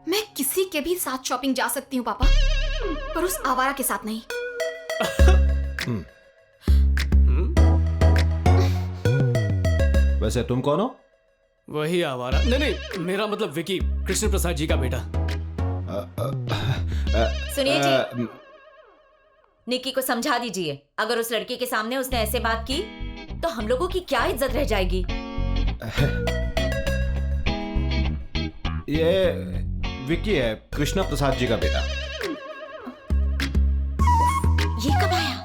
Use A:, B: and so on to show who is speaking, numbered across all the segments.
A: मैं किसी के भी साथ शॉपिंग जा सकती हूँ पापा, पर उस आवारा के साथ नहीं।
B: वैसे तुम कौन हो?
C: वही आवारा। नहीं, मेरा मतलब विकी, कृष्ण प्रसाद जी का बेटा।
D: सुनिए जी, निकी को समझा दीजिए, अगर उस लड़के के सामने उसने ऐसे बात की तो हम लोगों की क्या इज्जत रह जाएगी।
B: ये विकी है, कृष्ण प्रसाद जी का बेटा।
D: ये कब आया?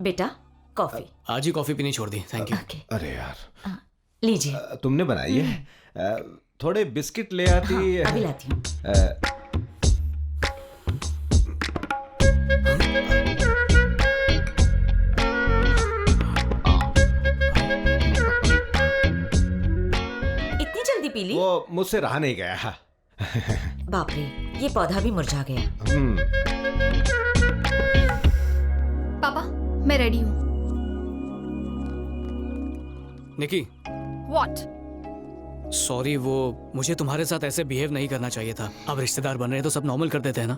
D: बेटा कॉफी।
C: आज ही कॉफी पीनी छोड़ दी, थैंक यू।
B: अरे यार,
D: लीजिए।
B: तुमने बनाई है? थोड़े बिस्किट ले आती।
D: हाँ, अभी लाती हूँ। इतनी जल्दी पी ली?
B: वो मुझसे रहा नहीं गया।
D: बाप रे, ये पौधा भी मुरझा गया।
A: पापा मैं रेडी हूँ।
C: निकी,
A: व्हाट?
C: सॉरी, वो मुझे तुम्हारे साथ ऐसे बिहेव नहीं करना चाहिए था। अब रिश्तेदार बन रहे हैं तो सब नॉर्मल कर देते हैं ना।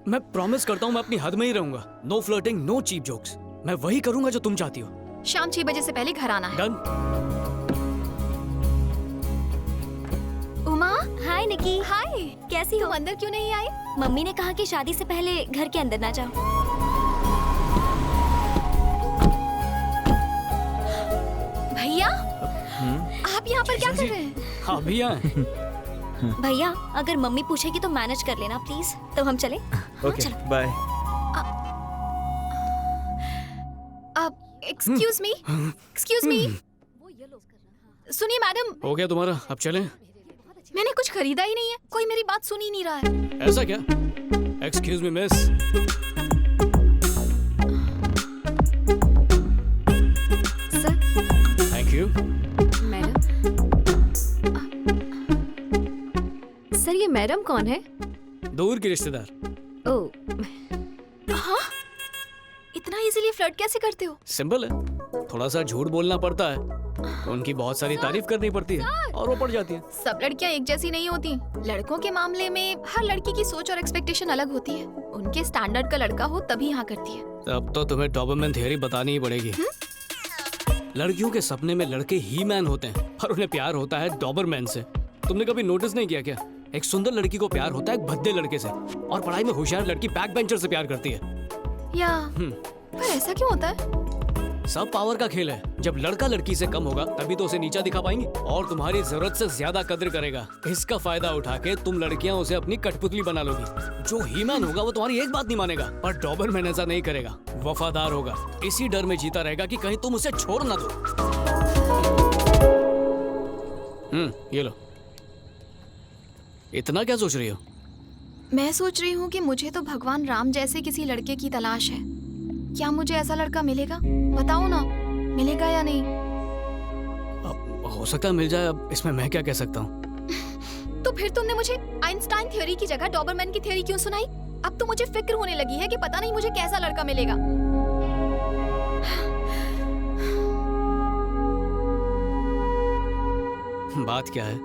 C: मैं प्रॉमिस करता हूँ मैं अपनी हद में ही रहूंगा। No flirting, no cheap jokes. मैं वही करूंगा जो तुम चाहती हो।
A: शाम 6 बजे से पहले घर आना है।
C: डन।
A: उमा।
E: हाय निकी।
A: हाय,
E: कैसी हो?
A: तुम अंदर क्यों नहीं आई?
E: मम्मी ने कहा कि शादी से पहले घर के अंदर ना जाओ।
A: भैया, आप यहाँ पर क्या कर रहे हैं?
C: हाँ भैया।
E: भैया अगर मम्मी पूछेगी तो मैनेज कर लेना प्लीज। तो हम चले?
F: Okay, bye.
A: Excuse me. सुनिए मैडम।
C: हो गया तुम्हारा, अब चलें?
A: मैंने कुछ खरीदा ही नहीं है, कोई मेरी बात सुन ही नहीं रहा है।
C: ऐसा क्या? Excuse me miss.
A: Sir.
C: Thank you.
A: Madam.
E: Sir ये मैडम कौन है?
C: दूर की रिश्तेदार।
A: हाँ? इतना इजीली फ्लर्ट कैसे करते हो?
C: सिंपल है, थोड़ा सा झूठ बोलना पड़ता है तो उनकी बहुत सारी तारीफ करनी पड़ती है और वो पड़ जाती है।
A: सब लड़कियां एक जैसी नहीं होती। लड़कों के मामले में हर लड़की की सोच और एक्सपेक्टेशन अलग होती है। उनके स्टैंडर्ड का लड़का हो तभी यहाँ करती है।
C: अब तो तुम्हें डॉबरमैन थ्योरी बतानी ही पड़ेगी। लड़कियों के सपने में लड़के ही मैन होते हैं और उन्हें प्यार होता है डॉबरमैन से। तुमने कभी नोटिस नहीं किया क्या? एक सुंदर लड़की को प्यार होता है एक भद्दे लड़के से, और पढ़ाई में होशियार लड़की बैक बेंचर से प्यार करती है।
A: या पर ऐसा क्यों होता है?
C: सब पावर का खेल है। जब लड़का लड़की से कम होगा तभी तो उसे नीचा दिखा पाएंगी और तुम्हारी जरूरत से ज्यादा कद्र करेगा। इसका फायदा उठा के तुम लड़कियां उसे अपनी कठपुतली बना लोगी। जो हीमैन होगा वो तुम्हारी एक बात नहीं मानेगा, पर डॉबरमैन ऐसा नहीं करेगा। वफादार होगा, इसी डर में जीता रहेगा कि कहीं तुम उसे छोड़ ना दो। ये लो। इतना क्या सोच रही हो?
A: मैं सोच रही हूँ कि मुझे तो भगवान राम जैसे किसी लड़के की तलाश है। क्या मुझे ऐसा लड़का मिलेगा? बताओ ना, मिलेगा या नहीं?
C: अब हो सकता है मिल जाए, अब इसमें मैं क्या कह सकता हूँ।
A: तो फिर तुमने मुझे आइंस्टाइन थ्योरी की जगह डॉबरमैन की थ्योरी क्यों सुनाई? अब तो मुझे फिक्र होने लगी है कि पता नहीं मुझे कैसा लड़का मिलेगा।
C: बात क्या है?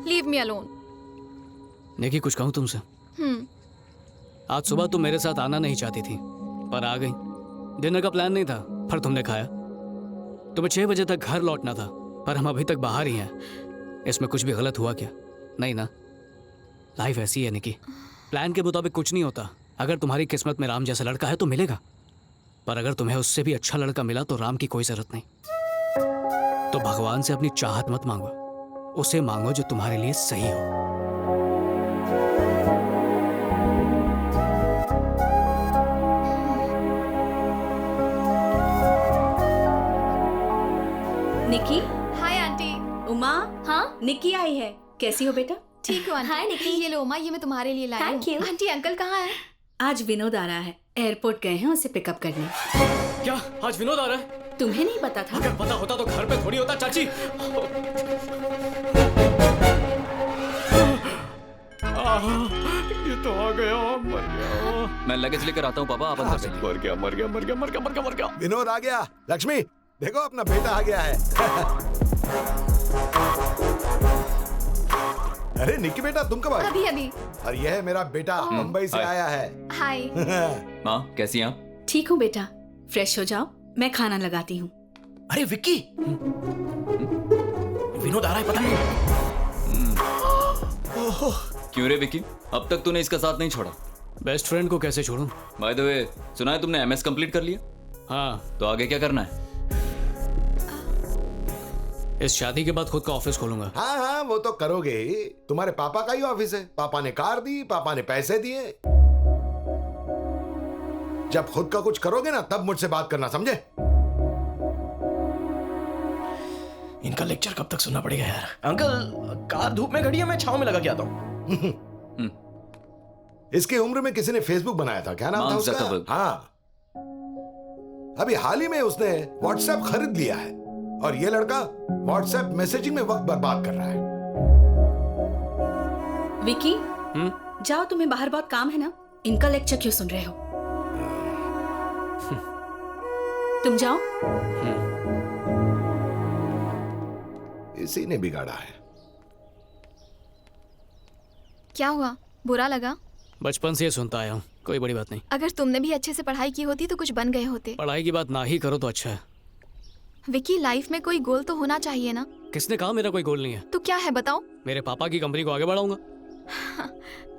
A: Leave me alone.
C: निकी, कुछ कहूँ तुमसे? आज सुबह तुम मेरे साथ आना नहीं चाहती थी पर आ गई। डिनर का प्लान नहीं था पर तुमने खाया। तुम्हें 6 बजे तक घर लौटना था पर हम अभी तक बाहर ही हैं। इसमें कुछ भी गलत हुआ क्या? नहीं ना? लाइफ ऐसी है निकी, प्लान के मुताबिक कुछ नहीं होता। अगर तुम्हारी किस्मत में राम जैसा लड़का है तो मिलेगा, पर अगर तुम्हें उससे भी अच्छा लड़का मिला तो राम की कोई जरूरत नहीं। तो भगवान से अपनी चाहत मत मांगो, उसे मांगो जो तुम्हारे लिए सही हो।
D: निकी।
A: Hi aunty.
D: उमा।
E: हाँ
D: निकी आई है। कैसी हो बेटा?
A: ठीक हो आंटी?
E: हाय निकी।
A: ये लो उमा, ये मैं तुम्हारे लिए लाई हूँ।
E: Thank you।
A: आंटी अंकल कहाँ है?
G: आज विनोद आ रहा है, एयरपोर्ट गए हैं उसे पिकअप करने।
C: क्या आज विनोद आ रहा है?
G: तुम्हें नहीं पता था?
C: अगर पता होता तो घर पे थोड़ी होता चाची। ये तो आ गया, मर गया।
H: मैं लगेज लेकर आता हूँ पापा, आप अंदर से।
C: मर गया मर गया मर गया मर गया मर गया मर गया।
I: विनोद आ गया। लक्ष्मी देखो अपना बेटा आ गया है।
F: अरे निक्की बेटा, तुम कब आए?
A: अभी अभी।
F: और यह है मेरा बेटा, मुंबई से
H: हाय।
F: आया है।
A: हाय।
H: माँ कैसी हैं आप?
G: ठीक हूँ बेटा, फ्रेश हो जाओ, मैं खाना लगाती हूँ।
I: अरे विक्की, विनोद आ रहा है पता नहीं।
H: क्यों रे विकी, अब तक तूने इसका साथ नहीं छोड़ा?
C: बेस्ट फ्रेंड को कैसे छोड़ूं?
H: बाय द वे, सुना है तुमने एमएस कंप्लीट कर लिया?
C: हाँ,
H: तो आगे क्या करना है?
C: इस शादी के बाद खुद का ऑफिस खोलूंगा।
F: हाँ हाँ, वो तो करोगे ही। तुम्हारे पापा का ही ऑफिस है। पापा ने कार दी, पापा ने पैसे दिए। जब खुद का कुछ करोगे ना, तब मुझसे बात करना, समझे?
I: इनका लेक्चर कब तक सुनना पड़ेगा यार। अंकल, कार धूप में खड़ी है, मैं छांव में लगा के आता हूँ।
F: इसकी उम्र में किसी ने फेसबुक बनाया था, क्या नाम था
H: मार्क
F: उसका?
H: ज़करबर्ग।
F: हाँ, अभी हाल ही में उसने व्हाट्सएप खरीद लिया है और ये लड़का व्हाट्सएप मैसेजिंग में वक्त बर्बाद कर रहा है।
G: विकी, जाओ, तुम्हें बाहर बहुत काम है ना, इनका लेक्चर क्यों सुन रहे हो? तुम जाओ।
F: इसी ने बिगाड़ा है।
A: क्या हुआ, बुरा लगा?
C: बचपन से ये सुनता आया हूँ, कोई बड़ी बात नहीं।
A: अगर तुमने भी अच्छे से पढ़ाई की होती तो कुछ बन गए होते।
C: पढ़ाई की बात ना ही करो तो अच्छा है।
A: विकी, लाइफ में कोई गोल तो होना चाहिए ना।
C: किसने कहा मेरा कोई गोल नहीं है?
A: तो क्या है बताओ?
C: मेरे पापा की कंपनी को आगे बढ़ाऊंगा।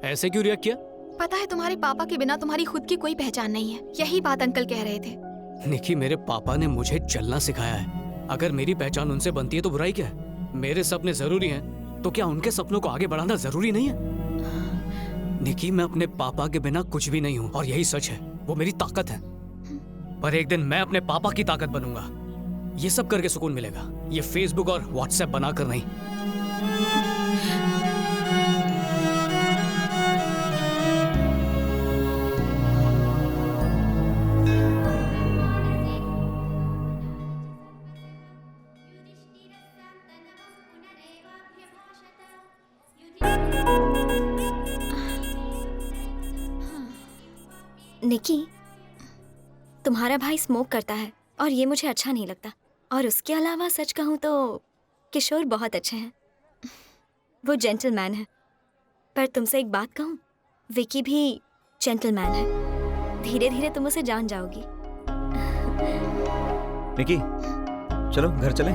C: ऐसे क्यों रिएक्ट किया?
A: पता है, तुम्हारे पापा के बिना तुम्हारी खुद की कोई पहचान नहीं है। यही बात अंकल कह रहे थे।
C: निकी, मेरे पापा ने मुझे चलना सिखाया है। अगर मेरी पहचान उनसे बनती है तो बुराई क्या है? मेरे सपने जरूरी हैं, तो क्या उनके सपनों को आगे बढ़ाना जरूरी नहीं है? निकी, मैं अपने पापा के बिना कुछ भी नहीं हूँ और यही सच है, वो मेरी ताकत है। पर एक दिन मैं अपने पापा की ताकत बनूंगा। ये सब करके सुकून मिलेगा, ये फेसबुक और व्हाट्सएप बनाकर नहीं।
E: निकी, तुम्हारा भाई स्मोक करता है और ये मुझे अच्छा नहीं लगता। और उसके अलावा सच कहूँ तो किशोर बहुत अच्छे हैं, वो जेंटलमैन है। पर तुमसे एक बात कहूँ, विकी भी जेंटलमैन है। धीरे धीरे तुम उसे जान जाओगी।
B: निकी, चलो घर चलें।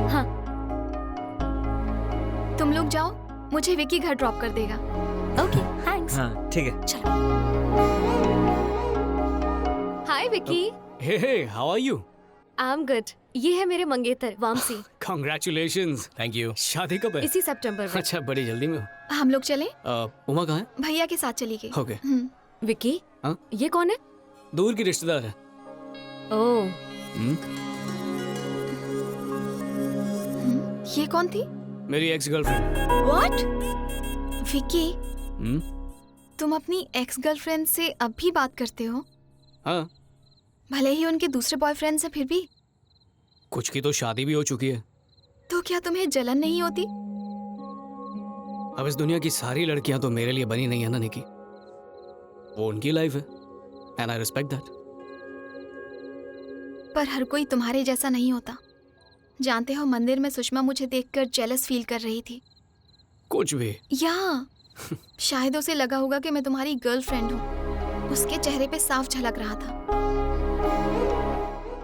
E: हाँ,
A: तुम लोग जाओ, मुझे विकी घर ड्रॉप कर देगा।
E: Okay, thanks.
B: हाँ ठीक है।
E: चलो।
J: Hi Vicky.
C: Hey, how are you?
J: I am good. ये है मेरे मंगेतर वामसी।
C: कांग्रेचुलेशंस।
I: Thank you.
C: शादी कब है?
J: इसी सितंबर में।
C: अच्छा, बड़ी जल्दी में हो।
A: हम लोग चले?
C: उमा कहाँ है?
A: भैया के साथ चली गई।
C: ओके।
J: विकी,
C: हाँ?
J: ये कौन है?
C: दूर की रिश्तेदार है।
J: ओह,
A: ये कौन थी?
C: मेरी एक्स गर्लफ्रेंड।
A: व्हाट? विकी, तुम अपनी एक्स गर्लफ्रेंड से अब भी बात करते हो?
C: हाँ,
A: भले ही उनके दूसरे बॉयफ्रेंड से, फिर भी?
C: कुछ की तो शादी भी हो चुकी है।
A: तो क्या तुम्हें जलन नहीं होती?
C: अब इस दुनिया की सारी लड़कियां तो मेरे लिए बनी नहीं है ना निकी। वो उनकी लाइफ है एंड आई रिस्पेक्ट दैट।
A: पर हर कोई तुम्हारे जैसा नहीं होता। जानते हो, मंदिर में सुषमा मुझे देखकर जेलस फील कर रही थी।
C: कुछ भी।
A: या शायद उसे लगा होगा कि मैं तुम्हारी गर्लफ्रेंड हूँ। उसके चेहरे पे साफ झलक रहा था।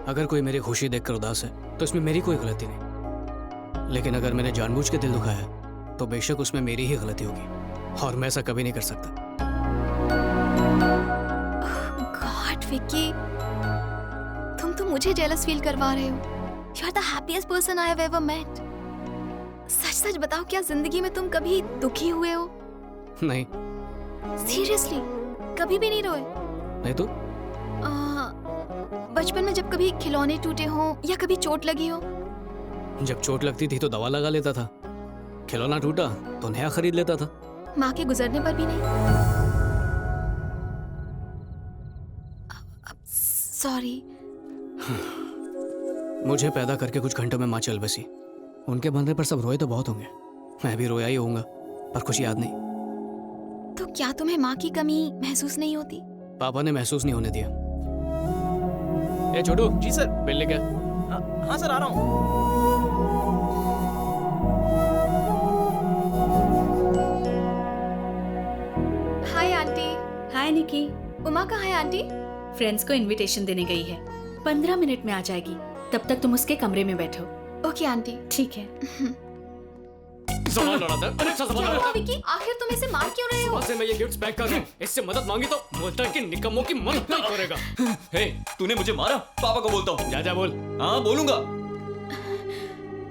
C: अगर कोई मेरी खुशी देखकर उदास है तो इसमें मेरी कोई गलती नहीं, लेकिन अगर मैंने जानबूझ के दिल दुखाया है तो बेशक उसमें मेरी ही गलती होगी और मैं ऐसा कभी नहीं कर सकता।
A: गॉड विक्की, तुम तो मुझे जेलस फील करवा रहे हो। You are the happiest person I have ever met. सच सच बताओ, क्या जिंदगी में तुम कभी दुखी हुए हो?
C: नहीं।
A: सीरियसली? कभी भी नहीं रोए?
C: नहीं तो?
A: बचपन में जब कभी खिलौने टूटे हो या कभी चोट लगी हो?
C: जब चोट लगती थी तो दवा लगा लेता था, खिलौना टूटा तो नया खरीद लेता था।
A: माँ के गुजरने पर भी नहीं? सॉरी।
C: मुझे पैदा करके कुछ घंटों में माँ चल बसी। उनके मरने पर सब रोए तो बहुत होंगे, मैं भी रोया ही होऊंगा, पर कुछ याद नहीं।
A: तो क्या तुम्हें माँ की कमी महसूस नहीं होती?
C: पापा ने महसूस नहीं होने दिया। ए छोटू।
I: जी सर।
C: बिल लेके आ।
I: हाँ सर, आ रहा हूँ।
A: उमा कहाँ है आंटी?
G: फ्रेंड्स को इनविटेशन देने गई है, 15 मिनट में आ जाएगी। तब तक तुम उसके कमरे में बैठो।
A: Okay aunty.
G: ठीक है।
C: सामान लौटा था। अरे सामान
A: क्या
C: लौटा
A: हुआ
C: था।
A: विकी? आखिर तुम इसे मार क्यों रहे हो?
C: सुबह से मैं ये गिफ्ट्स पैक कर रहा हूँ। इससे मदद मांगी तो बोलता है कि निकम्मों की मदद नहीं करेगा।
H: हे, तूने मुझे मारा? पापा को बोलता हूँ।
C: जा बोल।
H: हाँ बोलूंगा।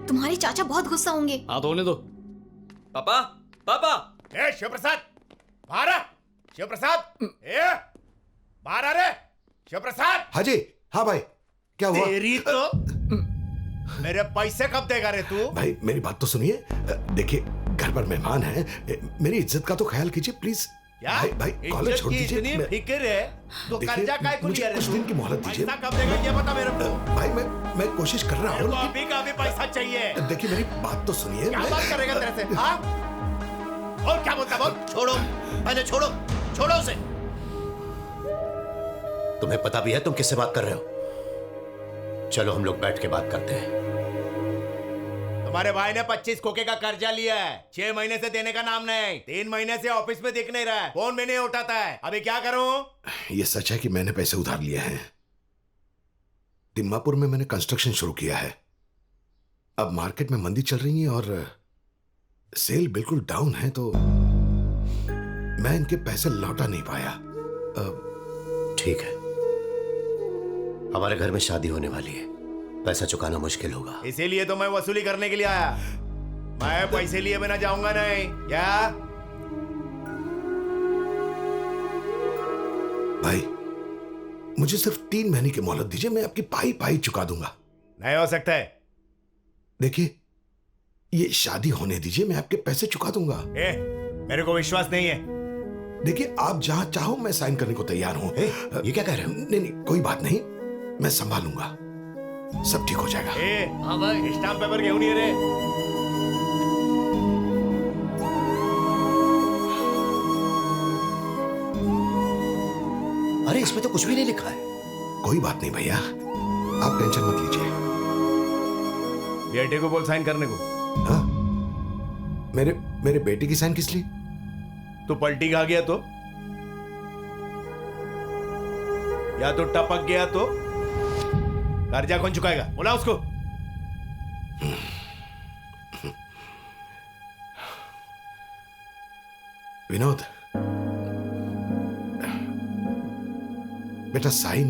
A: तुम्हारे चाचा बहुत गुस्सा होंगे।
C: हाँ तो होने दो।
H: पापा, पापा।
K: ए शिवप्रसाद, बाहर आ। शिवप्रसाद, ए बाहर आ रे। शिवप्रसाद।
F: हाँ जी। हाँ भाई, क्या हुआ?
K: तेरी तो मेरे पैसे कब देगा रे तू?
F: भाई मेरी बात तो सुनिए। देखिए घर पर मेहमान हैं, मेरी इज्जत का तो ख्याल कीजिए प्लीज।
K: क्या?
F: भाई कॉलेज छोड़ दीजिए।
K: इतनी फिक्र है तो
F: देखिए,
K: कर्जा काय को
F: मुझे
K: लिया रे
F: कुछ
K: तू?
F: दिन की मोहलत दीजिए।
K: पैसा कब देगा ये बता मेरे को।
F: भाई मैं कोशिश कर रहा
K: मेरे
F: हूँ।
K: को अभी का अभी पैसा चाहिए।
F: देखिए मेरी बात तो सुनिए।
K: क्या बात करेगा तेरे से? हाँ? और क्या बोलता बोल? छोड़ो, पहले छोड़ो, छोड़ो उसे।
L: तुम्हें पता भी है तुम किससे बात कर रहे हो? चलो हम लोग बैठ के बात करते हैं।
K: तुम्हारे भाई ने 25 खोखे का कर्जा लिया है, 6 महीने से देने का नाम नहीं, 3 महीने से ऑफिस में दिख नहीं रहा है, फोन भी नहीं उठाता है। अभी क्या करूं?
F: ये सच है कि मैंने पैसे उधार लिए हैं। तिम्मापुर में मैंने कंस्ट्रक्शन शुरू किया है। अब मार्केट में मंदी चल रही है और सेल बिल्कुल डाउन है, तो मैं इनके पैसे लौटा नहीं पाया।
L: ठीक है, हमारे घर में शादी होने वाली है, पैसा चुकाना मुश्किल होगा।
K: इसीलिए तो मैं वसूली करने के लिए आया। मैं पैसे लिए बिना जाऊंगा नहीं। क्या
F: भाई, मुझे सिर्फ 3 महीने की मोहलत दीजिए, मैं आपकी पाई पाई चुका दूंगा।
K: नहीं हो सकता है।
F: देखिए ये शादी होने दीजिए, मैं आपके पैसे चुका दूंगा।
K: मेरे को विश्वास नहीं है।
F: देखिए आप जहां चाहो मैं साइन करने को तैयार हूं।
L: ये क्या कह रहे हो?
F: नहीं कोई बात नहीं, मैं संभालूंगा, सब ठीक हो जाएगा।
K: हाँ भाई, स्टाम्प पेपर क्यों नहीं है रे?
L: अरे इसमें तो कुछ भी नहीं लिखा है।
F: कोई बात नहीं भैया, आप टेंशन मत लीजिए।
K: बेटे को बोल साइन करने को।
F: हाँ? मेरे बेटे की साइन किस लिए?
K: तो पलटी खा गया तो, या तो टपक गया तो कर्जा कौन चुकाएगा? बोला उसको।
F: विनोद बेटा, साइन